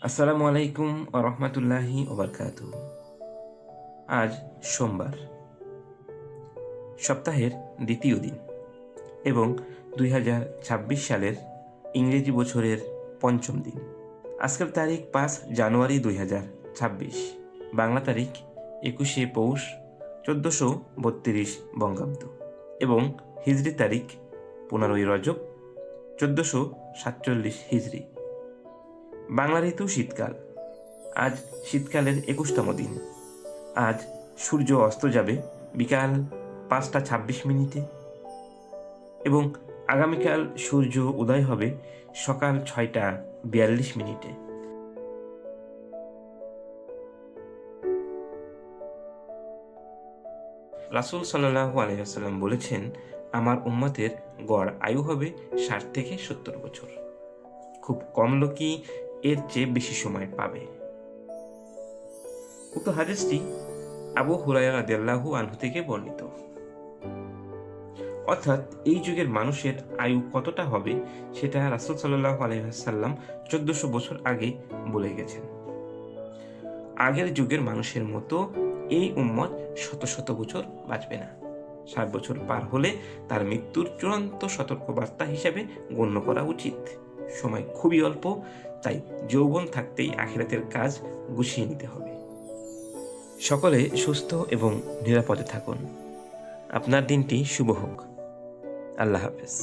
আসসালামু আলাইকুম রহমতুল্লাহি ওবরকাতুহ। আজ সোমবার, সপ্তাহের দ্বিতীয় দিন এবং 2026 সালের ইংরেজি বছরের পঞ্চম দিন। আজকের তারিখ 5 জানুয়ারি 2026, বাংলা তারিখ 21শে পৌষ 1432 বঙ্গাব্দ এবং হিজরি তারিখ 15ই রজব 1447 হিজরি। বাংলা ঋতু শীতকাল। আজ শীতকালের 21তম দিন। আজ সূর্য অস্ত যাবে বিকাল 5টা 26 এবং আগামীকাল সূর্য উদয় হবে সকাল 6টা 42। রাসূল সাল্লাল্লাহু আলাইহি ওয়াসাল্লাম বলেছেন, আমার উম্মতের গড় আয়ু হবে 60 থেকে 70 বছর। খুব কম লোকই এর চেয়ে বেশি সময় পাবে। উক্ত হাদিসটি আবু হুরায়রা রাদিয়াল্লাহু আনহু থেকে বর্ণিত। অর্থাৎ এই যুগের মানুষের আয়ু কতটা হবে সেটা রাসূল সাল্লাল্লাহু আলাইহি ওয়াসাল্লাম 1400 বছর আগে বলে গেছেন। আগের যুগের মানুষের মতো এই উম্মত শত শত বছর বাঁচবে না। 60 বছর পার হলে তার মৃত্যুর চূড়ান্ত সতর্কবার্তা হিসেবে গণ্য করা উচিত। সময় খুবই অল্প, তাই যৌবন থাকতেই আখিরাতের কাজ গুছিয়ে নিতে হবে। সকলে সুস্থ এবং নিরাপদে থাকুন। আপনার দিনটি শুভ হোক। আল্লাহ হাফেজ।